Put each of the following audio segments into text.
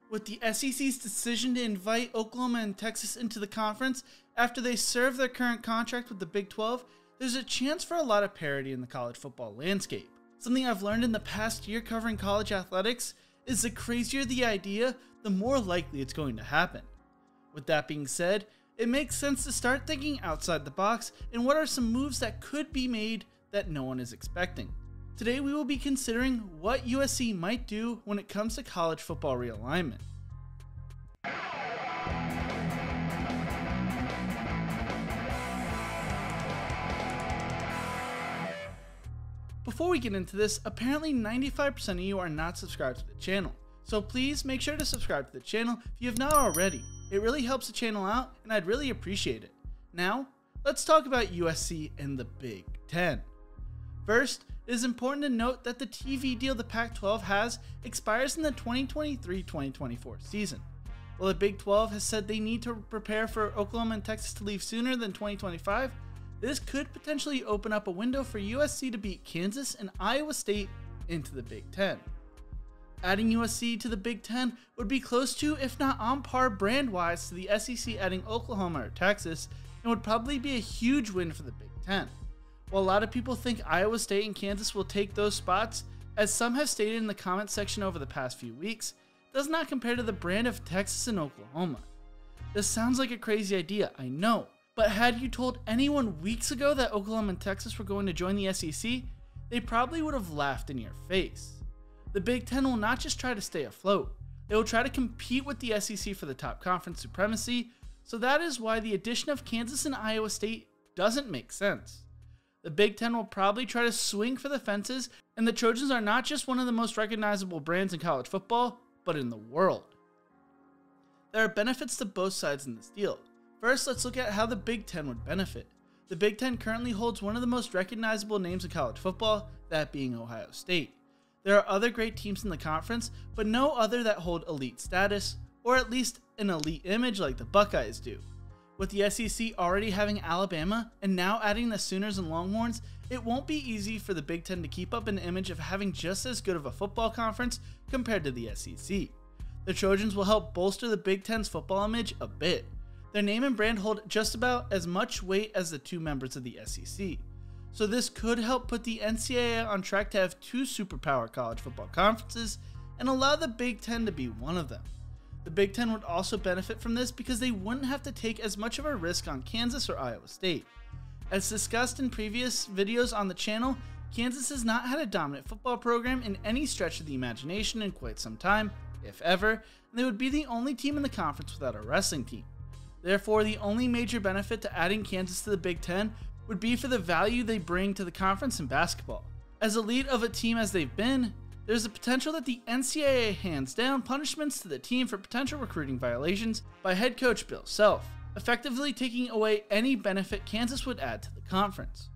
With the SEC's decision to invite Oklahoma and Texas into the conference after they serve their current contract with the Big 12, there's a chance for a lot of parity in the college football landscape. Something I've learned in the past year covering college athletics is the crazier the idea, the more likely it's going to happen. With that being said, it makes sense to start thinking outside the box and what are some moves that could be made that no one is expecting. Today we will be considering what USC might do when it comes to college football realignment. Before we get into this, apparently 95% of you are not subscribed to the channel, so please make sure to subscribe to the channel if you have not already. It really helps the channel out and I'd really appreciate it. Now, let's talk about USC and the Big 10. First, it is important to note that the TV deal the Pac-12 has expires in the 2023-2024 season. While the Big 12 has said they need to prepare for Oklahoma and Texas to leave sooner than 2025, this could potentially open up a window for USC to beat Kansas and Iowa State into the Big 10. Adding USC to the Big 10 would be close to, if not on par brand-wise, to the SEC adding Oklahoma or Texas, and would probably be a huge win for the Big 10. While a lot of people think Iowa State and Kansas will take those spots, as some have stated in the comment section over the past few weeks, does not compare to the brand of Texas and Oklahoma. This sounds like a crazy idea, I know, but had you told anyone weeks ago that Oklahoma and Texas were going to join the SEC, they probably would have laughed in your face. The Big 10 will not just try to stay afloat, they will try to compete with the SEC for the top conference supremacy, so that is why the addition of Kansas and Iowa State doesn't make sense. The Big 10 will probably try to swing for the fences, and the Trojans are not just one of the most recognizable brands in college football, but in the world. There are benefits to both sides in this deal. First, let's look at how the Big 10 would benefit. The Big 10 currently holds one of the most recognizable names in college football, that being Ohio State. There are other great teams in the conference, but no other that hold elite status, or at least an elite image like the Buckeyes do. With the SEC already having Alabama and now adding the Sooners and Longhorns, it won't be easy for the Big 10 to keep up an image of having just as good of a football conference compared to the SEC. The Trojans will help bolster the Big 10's football image a bit. Their name and brand hold just about as much weight as the two members of the SEC. So this could help put the NCAA on track to have two superpower college football conferences and allow the Big 10 to be one of them. The Big 10 would also benefit from this because they wouldn't have to take as much of a risk on Kansas or Iowa State. As discussed in previous videos on the channel, Kansas has not had a dominant football program in any stretch of the imagination in quite some time, if ever, and they would be the only team in the conference without a wrestling team. Therefore, the only major benefit to adding Kansas to the Big 10 would be for the value they bring to the conference in basketball. As elite of a team as they've been, there's a potential that the NCAA hands down punishments to the team for potential recruiting violations by head coach Bill Self, effectively taking away any benefit Kansas would add to the conference.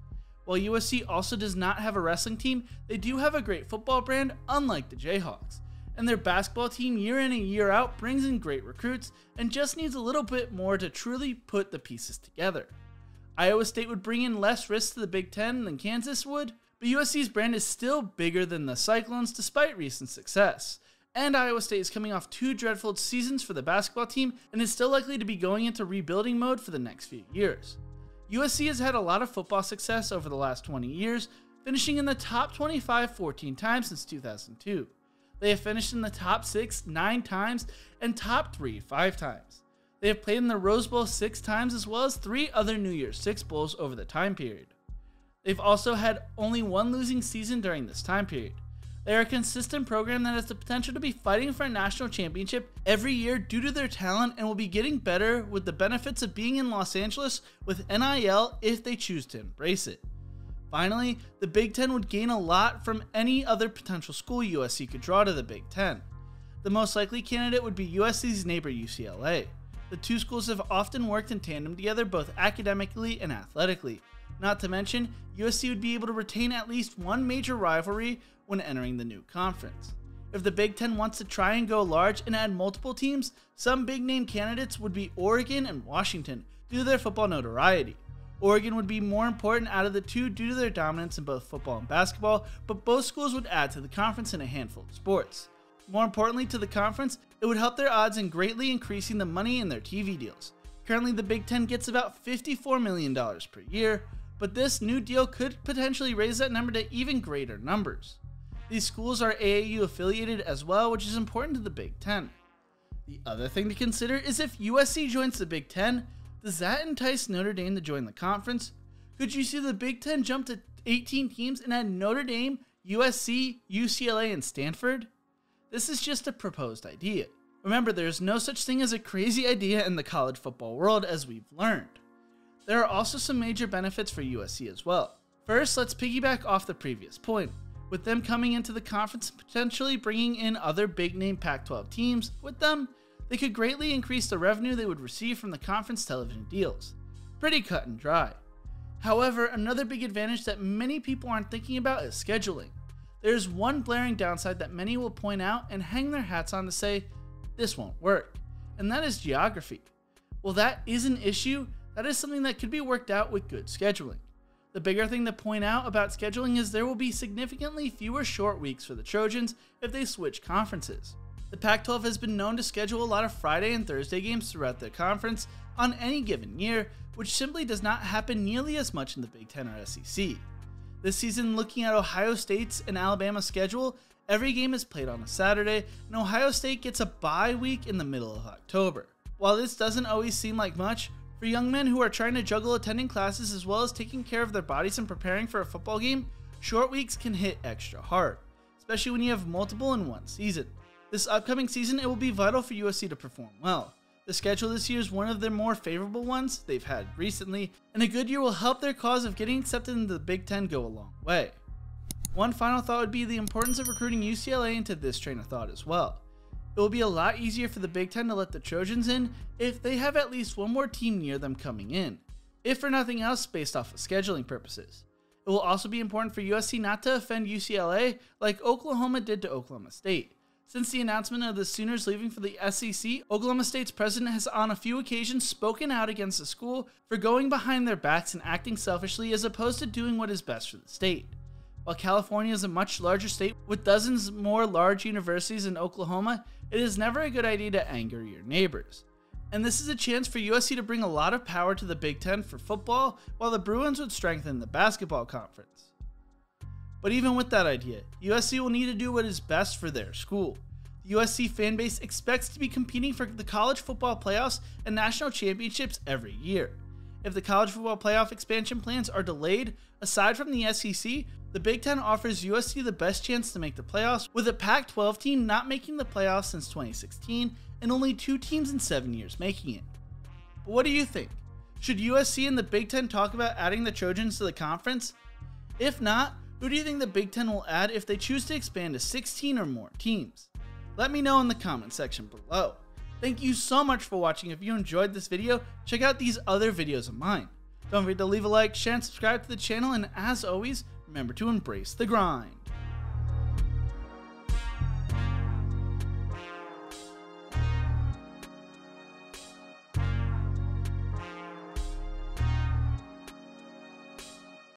While USC also does not have a wrestling team, they do have a great football brand unlike the Jayhawks, and their basketball team year in and year out brings in great recruits and just needs a little bit more to truly put the pieces together. Iowa State would bring in less risk to the Big 10 than Kansas would, but USC's brand is still bigger than the Cyclones despite recent success. And Iowa State is coming off two dreadful seasons for the basketball team and is still likely to be going into rebuilding mode for the next few years. USC has had a lot of football success over the last 20 years, finishing in the top 25 14 times since 2002. They have finished in the top 6 9 times and top 3 5 times. They have played in the Rose Bowl 6 times as well as 3 other New Year's Six Bowls over the time period. They've also had only one losing season during this time period. They are a consistent program that has the potential to be fighting for a national championship every year due to their talent and will be getting better with the benefits of being in Los Angeles with NIL if they choose to embrace it. Finally, the Big 10 would gain a lot from any other potential school USC could draw to the Big 10. The most likely candidate would be USC's neighbor UCLA. The two schools have often worked in tandem together both academically and athletically. Not to mention, USC would be able to retain at least one major rivalry when entering the new conference. If the Big 10 wants to try and go large and add multiple teams, some big name candidates would be Oregon and Washington due to their football notoriety. Oregon would be more important out of the two due to their dominance in both football and basketball, but both schools would add to the conference in a handful of sports. More importantly to the conference, it would help their odds in greatly increasing the money in their TV deals. Currently, the Big Ten gets about $54 million per year, but this new deal could potentially raise that number to even greater numbers. These schools are AAU affiliated as well, which is important to the Big Ten. The other thing to consider is if USC joins the Big Ten, does that entice Notre Dame to join the conference? Could you see the Big Ten jump to 18 teams and add Notre Dame, USC, UCLA, and Stanford? This is just a proposed idea. Remember, there is no such thing as a crazy idea in the college football world, as we've learned. There are also some major benefits for USC as well. First, let's piggyback off the previous point. With them coming into the conference and potentially bringing in other big-name Pac-12 teams with them, they could greatly increase the revenue they would receive from the conference television deals. Pretty cut and dry. However, another big advantage that many people aren't thinking about is scheduling. There's one blaring downside that many will point out and hang their hats on to say, this won't work, and that is geography. Well, that is an issue. That is something that could be worked out with good scheduling. The bigger thing to point out about scheduling is there will be significantly fewer short weeks for the Trojans if they switch conferences. The Pac-12 has been known to schedule a lot of Friday and Thursday games throughout their conference on any given year, which simply does not happen nearly as much in the Big Ten or SEC. This season, looking at Ohio State's and Alabama's schedule, every game is played on a Saturday, and Ohio State gets a bye week in the middle of October. While this doesn't always seem like much, for young men who are trying to juggle attending classes as well as taking care of their bodies and preparing for a football game, short weeks can hit extra hard, especially when you have multiple in one season. This upcoming season, it will be vital for USC to perform well. The schedule this year is one of their more favorable ones they've had recently, and a good year will help their cause of getting accepted into the Big Ten go a long way. One final thought would be the importance of recruiting UCLA into this train of thought as well. It will be a lot easier for the Big Ten to let the Trojans in if they have at least one more team near them coming in, if for nothing else based off of scheduling purposes. It will also be important for USC not to offend UCLA like Oklahoma did to Oklahoma State. Since the announcement of the Sooners leaving for the SEC, Oklahoma State's president has on a few occasions spoken out against the school for going behind their backs and acting selfishly as opposed to doing what is best for the state. While California is a much larger state with dozens more large universities than Oklahoma, it is never a good idea to anger your neighbors. And this is a chance for USC to bring a lot of power to the Big Ten for football, while the Bruins would strengthen the basketball conference. But even with that idea, USC will need to do what is best for their school. The USC fan base expects to be competing for the college football playoffs and national championships every year. If the college football playoff expansion plans are delayed, aside from the SEC, the Big Ten offers USC the best chance to make the playoffs, with a Pac-12 team not making the playoffs since 2016 and only 2 teams in 7 years making it. But what do you think? Should USC and the Big Ten talk about adding the Trojans to the conference? If not, who do you think the Big Ten will add if they choose to expand to 16 or more teams? Let me know in the comment section below. Thank you so much for watching. If you enjoyed this video, check out these other videos of mine. Don't forget to leave a like, share, and subscribe to the channel, and as always, remember to embrace the grind.